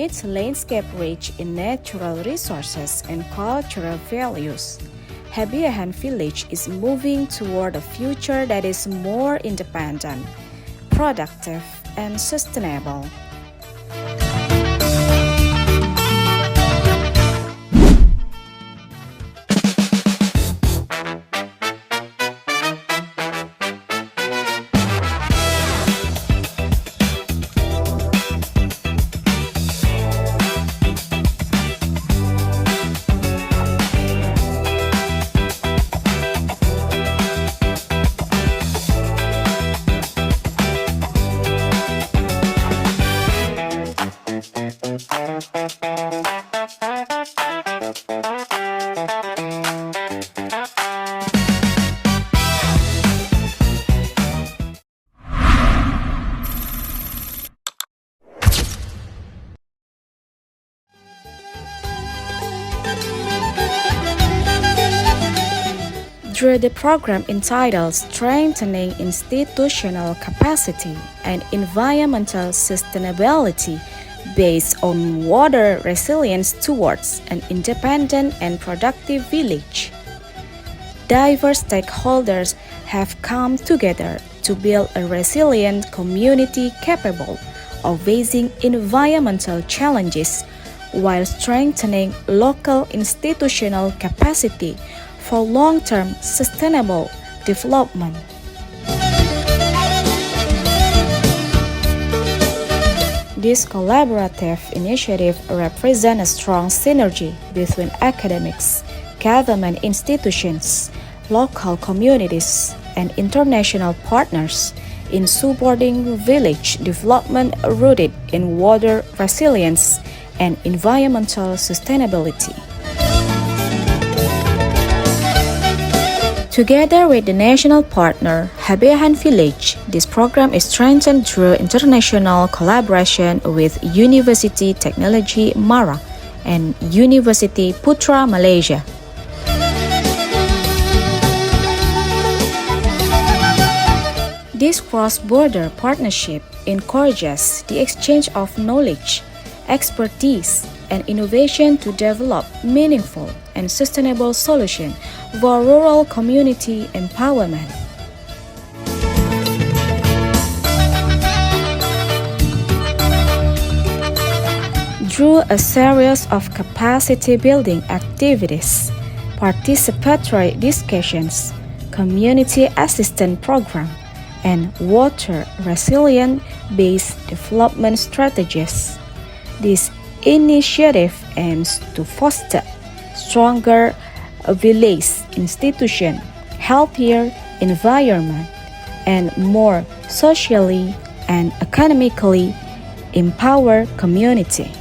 its landscape rich in natural resources and cultural values, Habiahan Village is moving toward a future that is more independent, productive, and sustainable. Through the program entitled Strengthening Institutional Capacity and Environmental Sustainability based on water resilience towards an independent and productive village, diverse stakeholders have come together to build a resilient community capable of facing environmental challenges while strengthening local institutional capacity for long-term sustainable development. This collaborative initiative represents a strong synergy between academics, government institutions, local communities, and international partners in supporting village development rooted in water resilience and environmental sustainability. Together with the national partner, Habiahan Village, this program is strengthened through international collaboration with University Technology Mara and University Putra Malaysia. This cross-border partnership encourages the exchange of knowledge, expertise, and innovation to develop meaningful and sustainable solutions for rural community empowerment. Through a series of capacity-building activities, participatory discussions, community assistance program, and water resilient-based development strategies, this initiative aims to foster stronger village institution, healthier environment, and more socially and economically empowered community.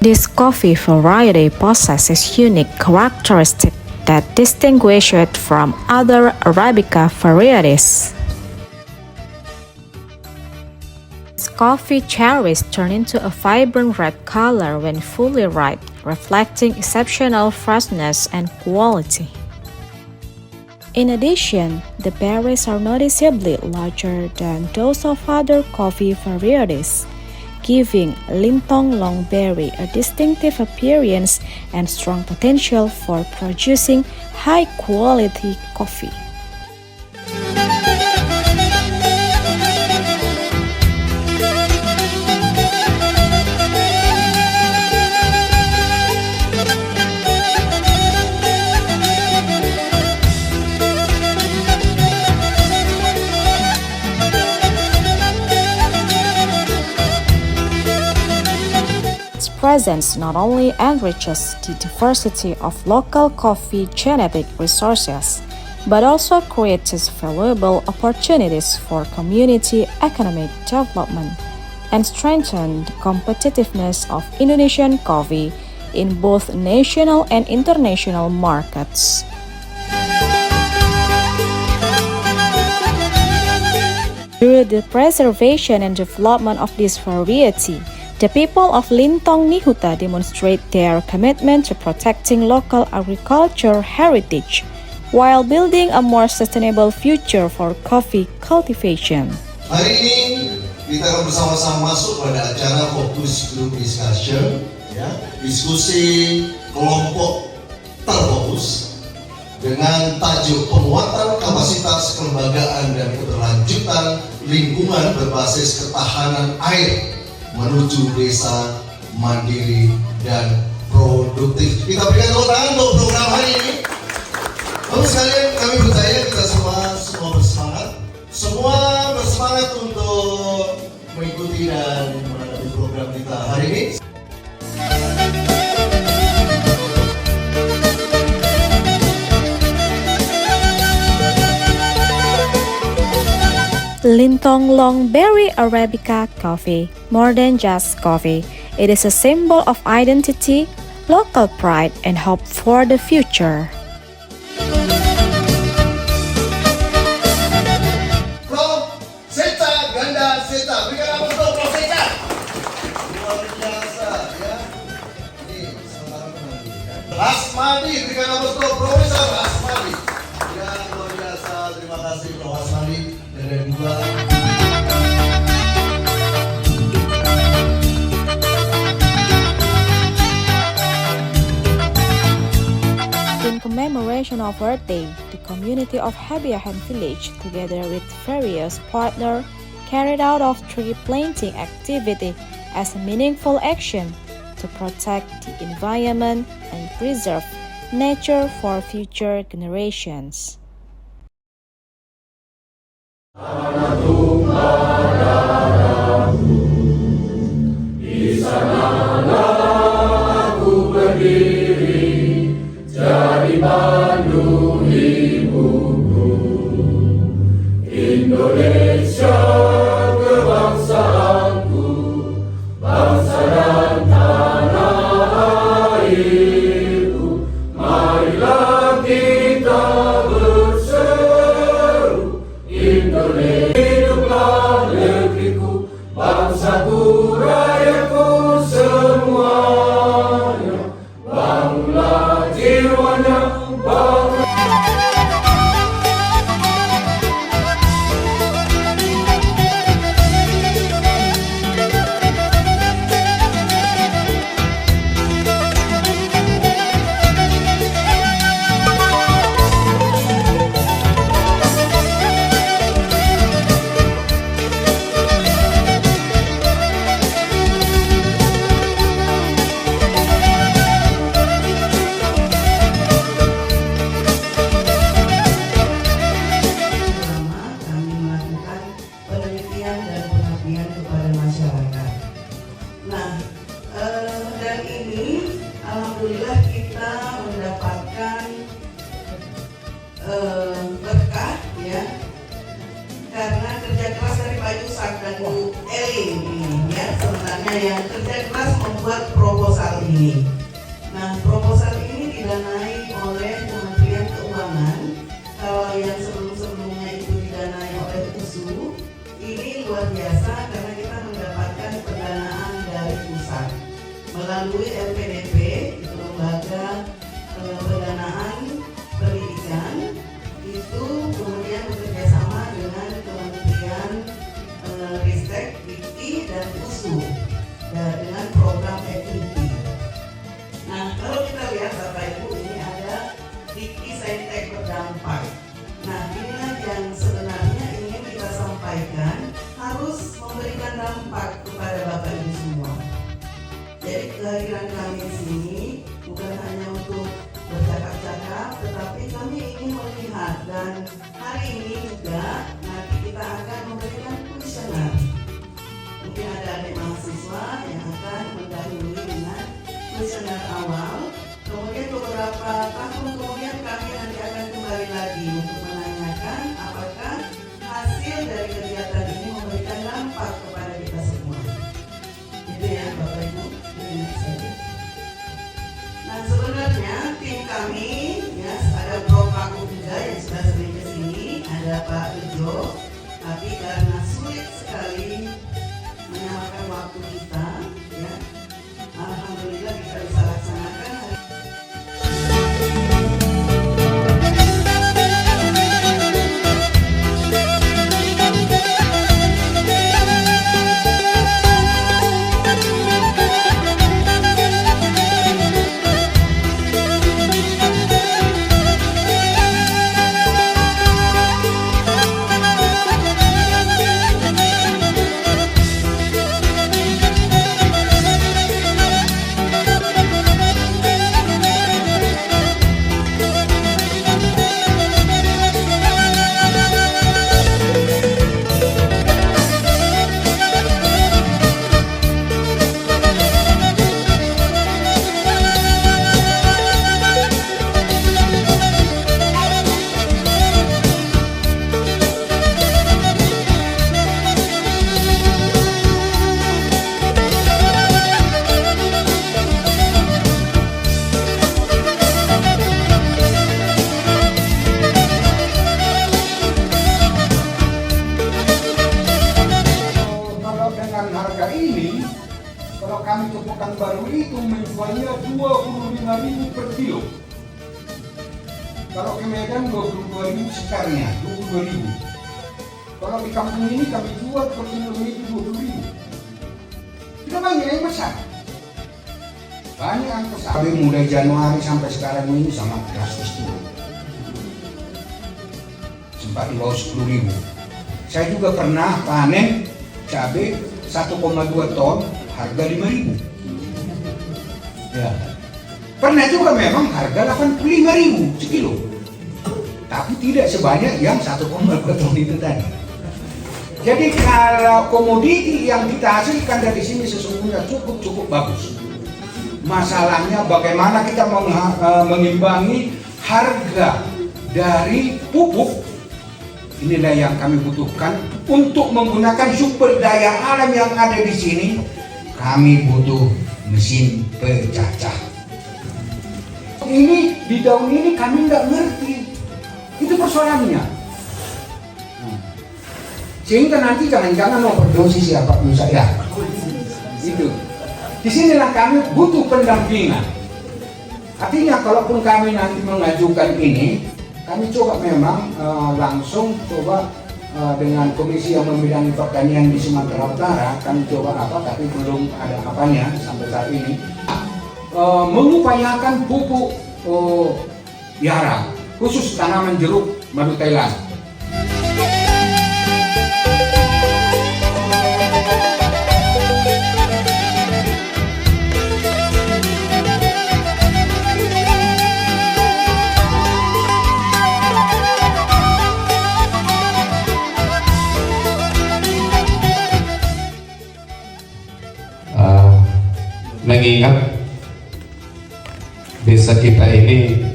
This coffee variety possesses unique characteristics that distinguish it from other Arabica varieties. This coffee cherries turn into a vibrant red color when fully ripe, reflecting exceptional freshness and quality. In addition, the berries are noticeably larger than those of other coffee varieties, giving Lintong Long Berry a distinctive appearance and strong potential for producing high-quality coffee. Its presence not only enriches the diversity of local coffee genetic resources, but also creates valuable opportunities for community economic development and strengthen the competitiveness of Indonesian coffee in both national and international markets. Through the preservation and development of this variety, the people of Lintong Nihuta demonstrate their commitment to protecting local agriculture heritage while building a more sustainable future for coffee cultivation. Hari ini kita akan bersama-sama masuk pada acara Focus Group Discussion, ya, diskusi kelompok terfokus dengan tajuk penguatan kapasitas kelembagaan dan keberlanjutan lingkungan berbasis ketahanan air menuju desa mandiri dan produktif. Kita berikan tepuk tangan untuk program hari ini. Lalu sekalian kami percaya kita semua bersemangat untuk mengikuti dan menghadapi program kita hari ini. Lintong Long Berry Arabica coffee, more than just coffee. It is a symbol of identity, local pride, and hope for the future. Prof. Seca Ganda Seta, berikan apa untuk Prof. Seca. Luar biasa, ya. Ini sementara menantikan. Hasmadi, berikan apa untuk Profesor Hasmadi. Ya, luar biasa. Terima kasih Prof. Hasmadi. Dan juga in commemoration of Earth Day, the community of Habiahan Village, together with various partners, carried out of tree planting activity as a meaningful action to protect the environment and preserve nature for future generations. Di sanalah aku berdiri, jadi pandu ibuku. Indonesia kebangsaanku, bangsa dan tanah airku. Marilah kita berseru, Indonesia. Hiduplah negeriku, bangsaku, rakyatku semuanya. Bangunlah jiwanya, bangun. Alhamdulillah kita mendapatkan berkah ya, karena kerja keras dari Pak Bapak Yusak dan Bu Elin ini ya, sebenarnya yang kerja keras membuat proposal ini. Nah, proposal ini didanai oleh Kementerian Keuangan. Kalau yang sebelum-sebelumnya itu didanai oleh USU, ini luar biasa karena kita mendapatkan pendanaan dari pusat melalui LPDP, itu lembaga pendanaan pendidikan, itu kemudian bekerjasama dengan Kementerian Ristek, Dikti, dan USU dengan program equity. Nah, kalau kita lihat Bapak Ibu, ini ada Dikti Saintek berdampak. Nah, inilah yang sebenarnya ingin kita sampaikan, harus memberikan dampak kepada Bapak Ibu semua. Jadi kehadiran kami di sini bukan hanya untuk bercakap-cakap, tetapi kami ingin melihat, dan hari ini juga nanti kita akan memberikan kuesioner. Mungkin ada adik mahasiswa yang akan mendahului dengan kuesioner awal. Kemudian beberapa tahun kemudian kami nanti akan kembali lagi untuk menanyakan apakah hasil dari kegiatan ini memberikan dampak kepada kita semua. Itu ya Bapak Ibu. Nah, sebenarnya tim kami ya, ada Prof. Aku juga yang sudah sering kesini, ada Pak Ujo, tapi karena sulit sekali menyamakan waktu kita, ya, alhamdulillah kita bisa laksanakan hari. Kalau kami ke Pekanbaru itu menjualnya 25.000 per kilo. Kalau ke Medan 22.000 sekarnya, 22.000. Kalau di kampung ini kami jual per kilo itu 20.000. Kita banyak yang besar. Banyak yang besar. Tapi mulai Januari sampai sekarang ini sangat drastis turun. Sempat di bawah 10.000. Saya juga pernah panen cabai 1,2 ton harga 5.000. Ya. Pernah juga memang harga 85.000 sekilo. Tapi tidak sebanyak yang 1,2 ton itu tadi. Jadi kalau komoditi yang kita hasilkan dari sini sesungguhnya cukup bagus. Masalahnya bagaimana kita mengimbangi harga dari pupuk. Inilah yang kami butuhkan untuk menggunakan sumber daya alam yang ada di sini. Kami butuh mesin pecacah. Ini di daun ini kami nggak ngerti. Itu persoalannya. Sehingga nanti jangan-jangan overdosis ya Pak Musa ya. Itu. Di sinilah kami butuh pendampingan. Artinya kalaupun kami nanti mengajukan ini, kami coba memang langsung coba dengan komisi yang membidangi pertanian di Sumatera Utara, kami coba tapi belum ada apanya sampai saat ini, mengupayakan pupuk Yara khusus tanaman jeruk madu Thailand. Mengingat desa kita ini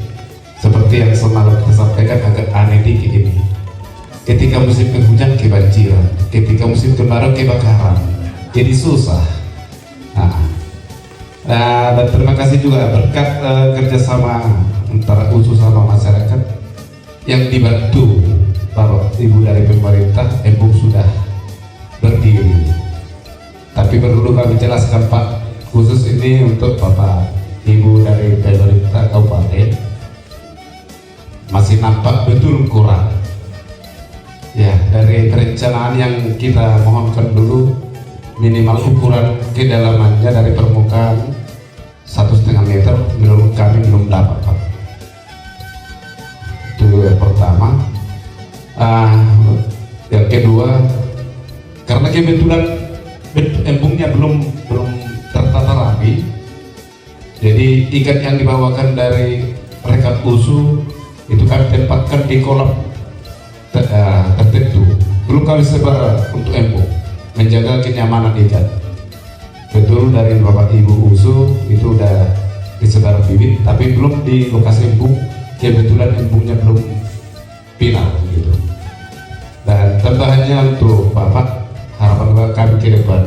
seperti yang semalam kita sampaikan agak aneh dikit ini. ketika musim penghujan kebanjiran, ketika musim kemarau kebakaran, jadi susah. Dan terima kasih juga berkat kerjasama antara USU sama masyarakat yang dibantu Bapak Ibu dari pemerintah, Embung sudah berdiri. Tapi perlu kami jelaskan Pak, khusus ini untuk Bapak Ibu dari pemerintah kabupaten masih nampak betul kurang. Ya, dari perencanaan yang kita mohonkan dulu minimal ukuran kedalamannya dari permukaan 1,5 meter, menurut kami belum dapat Pak. Itu yang pertama. Yang kedua, karena kebetulan embungnya belum tertata rapi, jadi ikan yang dibawakan dari rekan USU itu kami tempatkan di kolam tertentu, belum kami sebar untuk embung, menjaga kenyamanan ikan. Betul dari Bapak Ibu USU itu udah disebar bibit, tapi belum di lokasi embung, kebetulan embungnya belum final gitu. Dan tambahannya untuk Bapak, harapan kami ke depan,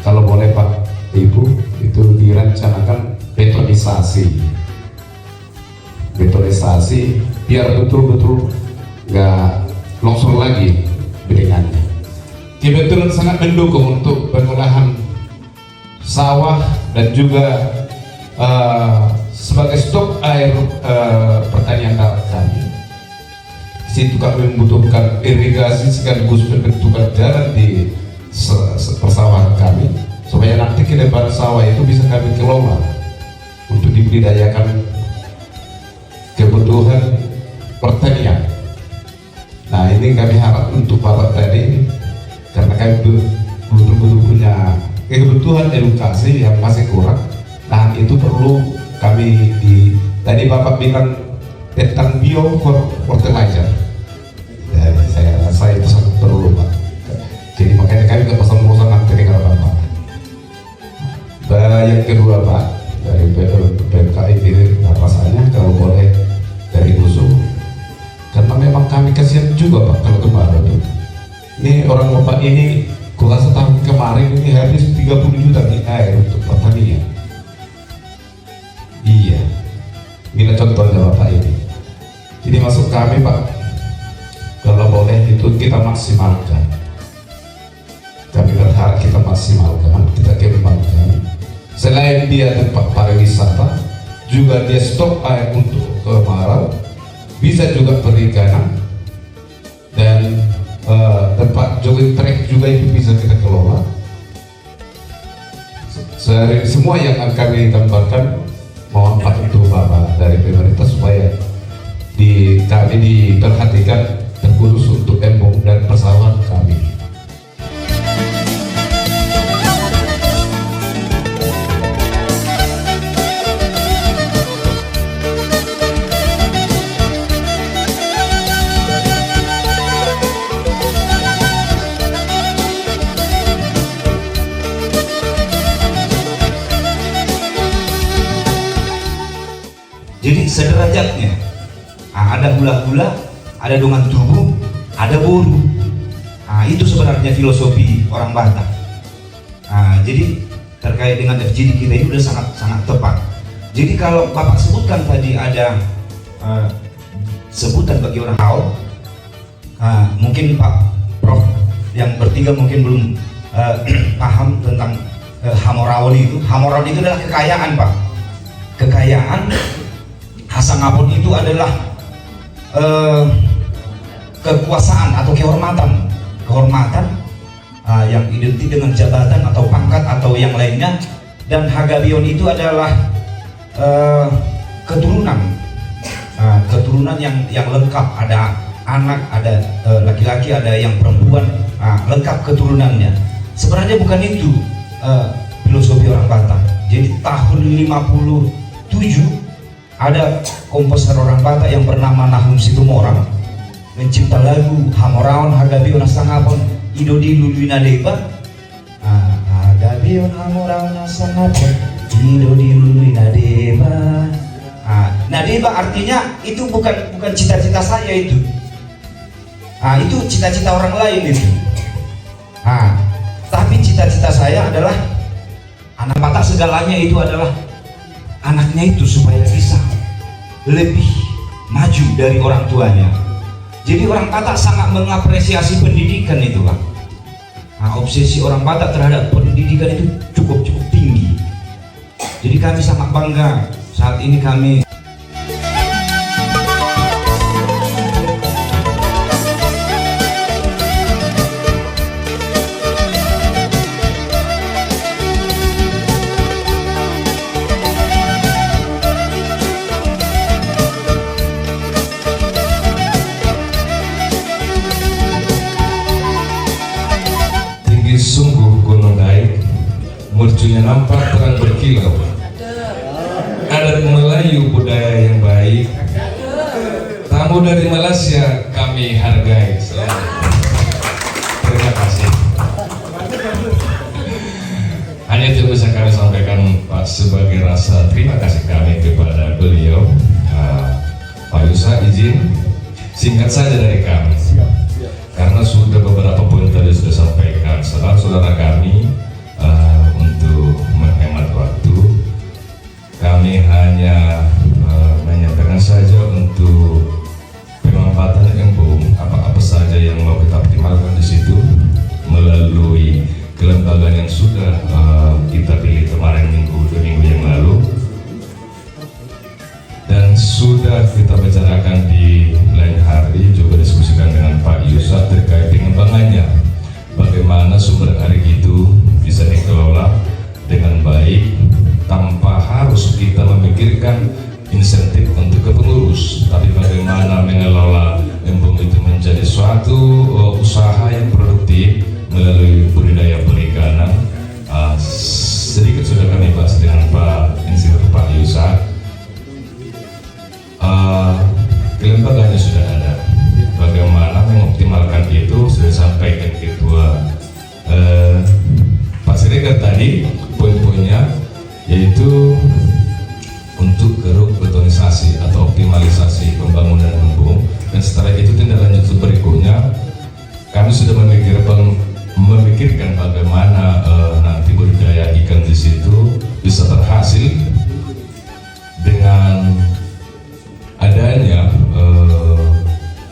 kalau boleh Pak Ibu, itu direncanakan betonisasi biar betul-betul nggak longsor lagi bedingannya. Kebetulan sangat mendukung untuk pengolahan sawah dan juga sebagai stok air pertanian kami. Situ kami membutuhkan irigasi sekaligus pembentukan jalan di persawahan kami, supaya nanti ke depan sawah itu bisa kami kelola untuk dibudidayakan kebutuhan pertanian. Nah, ini kami harap untuk Bapak tadi, karena kami betul-betul punya kebutuhan edukasi yang masih kurang. Nah, itu perlu kami tadi Bapak bilang tentang fertilizer. Ya, saya rasa itu sangat perlu Pak. Jadi makanya kami ke pesan-pesan nanti dengan Bapak. Yang kedua Pak, dari PMKI ini rasanya kalau boleh dari USU, karena memang kami kasihan juga Pak kalau kemarin itu. Ini orang Bapak ini, gua rasa tahun kemarin ini habis 30 juta di air untuk pertanian. Iya, ini contohnya Bapak ini. Jadi masuk kami Pak, kalau boleh itu kita maksimalkan. Kami berharap kita maksimalkan, kita kembangkan. Selain dia tempat pariwisata, juga dia stok air untuk kemarau, bisa juga perikanan, dan tempat jogging track juga itu bisa kita kelola. Semua yang akan kami tambahkan, mohon Pak untuk Bapak dari pemerintah supaya kami diperhatikan terkhusus untuk embung dan persawahan kami. Jadi sederajatnya, ada hula-hula, ada dongan tubuh, ada boru. Itu sebenarnya filosofi orang Batak. Jadi terkait dengan FGD kita ini sudah sangat tepat. Jadi kalau Bapak sebutkan tadi ada sebutan bagi orang haul, mungkin Pak Prof yang bertiga mungkin belum paham tentang Hamorawan itu. Hamorawan itu adalah kekayaan Pak. Kekayaan Hasangapun itu adalah kekuasaan atau kehormatan yang identik dengan jabatan atau pangkat atau yang lainnya. Dan Hagabion itu adalah keturunan yang lengkap, ada anak, ada laki-laki, ada yang perempuan, lengkap keturunannya. Sebenarnya bukan itu filosofi orang Batak. Jadi tahun 57 ada komposer orang Batak yang bernama Nahum Situmorang mencipta lagu Hamorawan Hagabion Hasangapun Idodi Luluina Deba. Hagabion Hamorawan Hasangapun Idodi Luluina Deba. Nah, Deba artinya itu bukan cita-cita saya itu. Nah, itu cita-cita orang lain itu. Nah, tapi cita-cita saya adalah anak Batak segalanya itu adalah anaknya itu supaya bisa lebih maju dari orang tuanya. Jadi orang Batak sangat mengapresiasi pendidikan itu, Pak. Nah, obsesi orang Batak terhadap pendidikan itu cukup tinggi. Jadi kami sangat bangga saat ini kami tinggi sungguh gunung Daik, mercunya nampak terang berkilau. Adat Melayu budaya yang baik, tamu dari Malaysia kami hargai. Terima kasih. Hanya itu bisa kami sampaikan, Pak, sebagai rasa terima kasih kami kepada beliau. Pak Yusa, izin singkat saja dari kami, karena sudah beberapa poin tadi sudah sampaikan saudara kami. Untuk menghemat waktu, kami hanya menyampaikan saja untuk pemampatan embung apa-apa saja yang mau kita optimalkan di situ melalui kelembagaan yang sudah kita pilih kemarin dua minggu yang lalu, dan sudah kita bicarakan di lain hari juga diskusikan dengan Pak Yusa terkait pengembangannya, bagaimana sumber air itu bisa dikelola dengan baik tanpa harus kita memikirkan insentif untuk ke pengurus, tapi bagaimana mengelola embung itu menjadi suatu usaha yang produktif melalui budidaya perikanan. Sedikit sudah kami bahas dengan Pak Insinyur Pak Yusa. Kelembagaannya sudah ada, bagaimana mengoptimalkan itu sudah disampaikan Ketua Pak Siregar tadi. Poin-poinnya yaitu untuk keruk betonisasi atau optimalisasi pembangunan embung, dan setelah itu tindak lanjut berikutnya kami sudah memikirkan bagaimana nanti budidaya ikan di situ bisa berhasil dengan adanya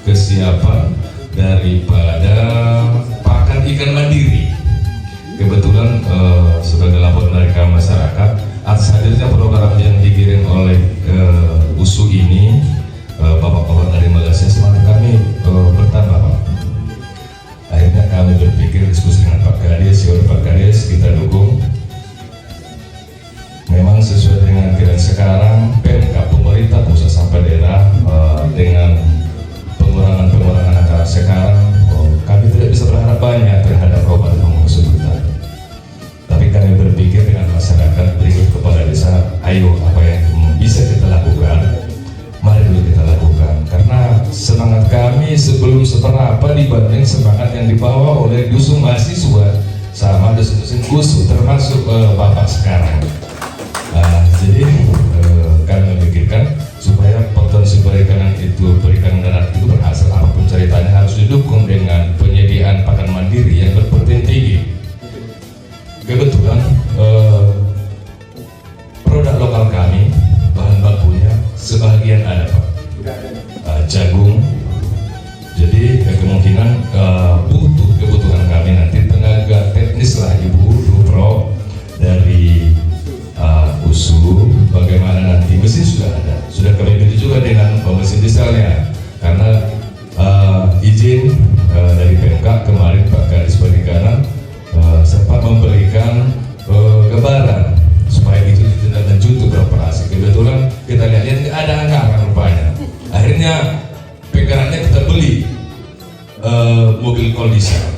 kesiapan daripada pakan ikan mandiri. Kebetulan sebagai laporan dari kami masyarakat, atas hadirnya program yang dikirim oleh USU ini, bapak-bapak dari Malaysia, semangat kami bertambah, Pak. Akhirnya kami berpikir diskusi dengan Pak Kades, Pak Kades kita dukung. Memang sesuai dengan keadaan sekarang, Pemkab pemerintah pusat sampai daerah dengan pengurangan anggaran sekarang, kami tidak bisa berharap banyak terhadap obat tersebut. Tapi kami berpikir dengan masyarakat, berikut kepala desa, ayo apa yang bisa kita lakukan, mari dulu kita lakukan. Karena semangat kami sebelum seberapa dibanding semangat yang dibawa oleh dusun mahasiswa sama dusun-dusun USU, termasuk Bapak sekarang. Jadi kami memikirkan supaya potensi perikanan darat itu berhasil, apapun ceritanya harus didukung dengan penyediaan pakan mandiri yang berprotein tinggi. Kebetulan produk lokal kami, bahan bakunya sebagian ada, Pak, jagung. Jadi kemungkinan butuh kebutuhan kami nanti tenaga teknis lah, Ibu Pro dari USU, bagaimana nanti mesin sudah ada, sudah kami pilih juga dengan mesin dieselnya, karena izin dari Pemkab kemarin Pak Kadis Perikanan sempat memberikan gambaran supaya itu tidak lanjut beroperasi. Kebetulan kita lihat ada anggaran rupanya, akhirnya pegangannya kita beli mobil cold diesel.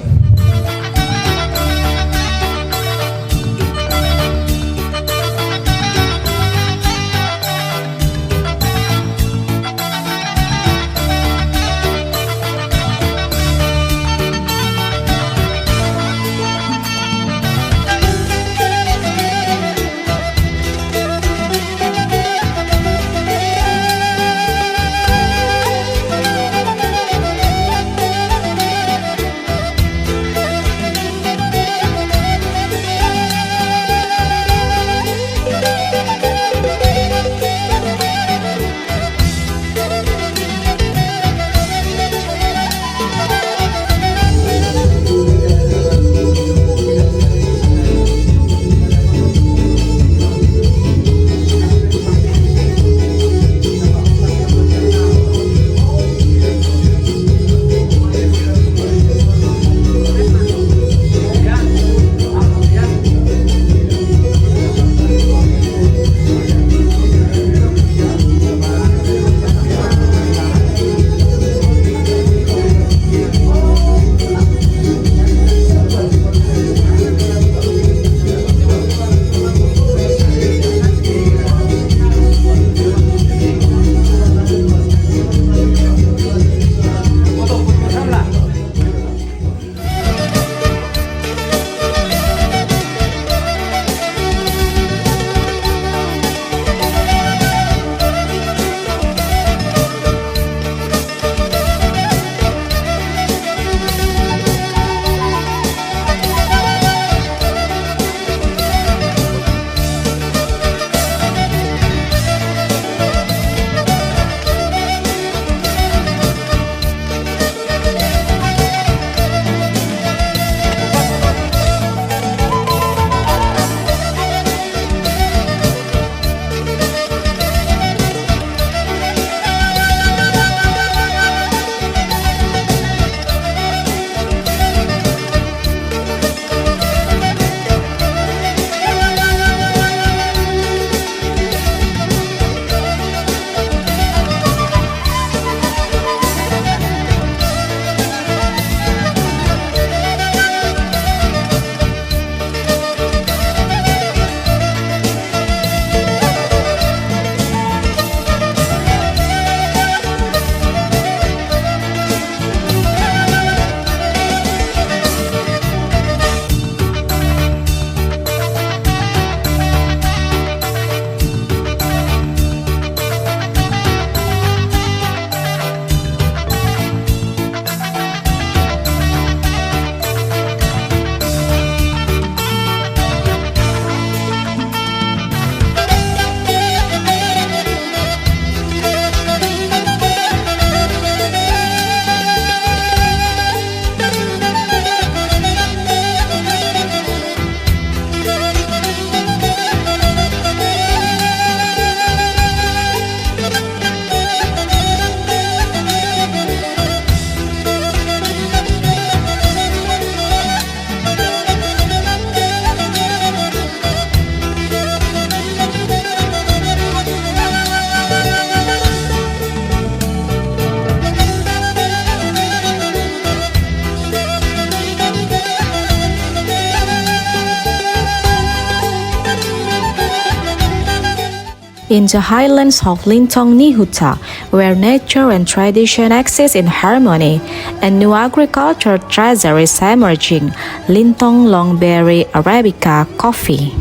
In the highlands of Lintong Nihuta, where nature and tradition exist in harmony, a new agriculture treasure is emerging, Lintong Longberry Arabica coffee.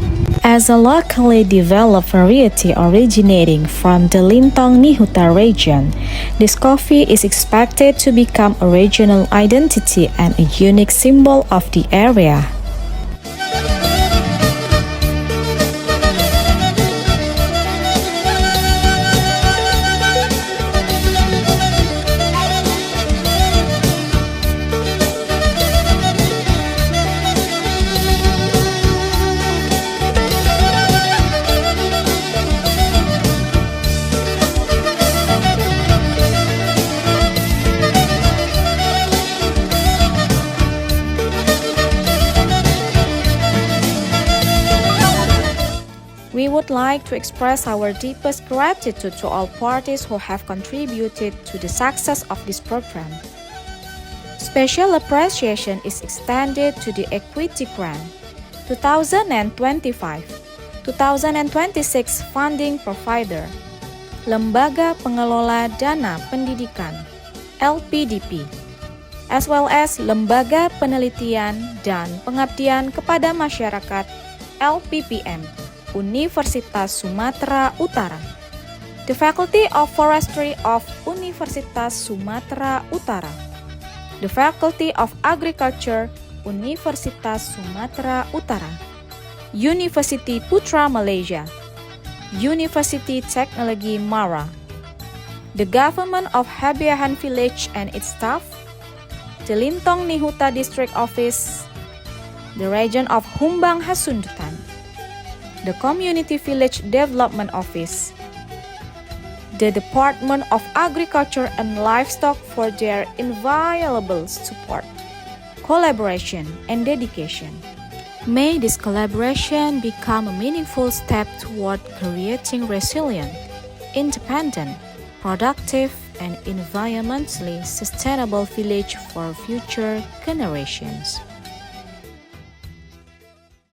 As a locally developed variety originating from the Lintong Nihuta region, this coffee is expected to become a regional identity and a unique symbol of the area. We would like to express our deepest gratitude to all parties who have contributed to the success of this program. Special appreciation is extended to the Equity Grant 2025-2026 funding provider, Lembaga Pengelola Dana Pendidikan (LPDP), as well as Lembaga Penelitian dan Pengabdian kepada Masyarakat (LPPM), Universitas Sumatera Utara, the Faculty of Forestry of Universitas Sumatera Utara, the Faculty of Agriculture Universitas Sumatera Utara, University Putra Malaysia, University Teknologi Mara, the Government of Habiahan Village and its staff, the Lintong Nihuta District Office, the Region of Humbang Hasundutan, the Community Village Development Office, the Department of Agriculture and Livestock for their invaluable support, collaboration, and dedication. May this collaboration become a meaningful step toward creating resilient, independent, productive, and environmentally sustainable village for future generations.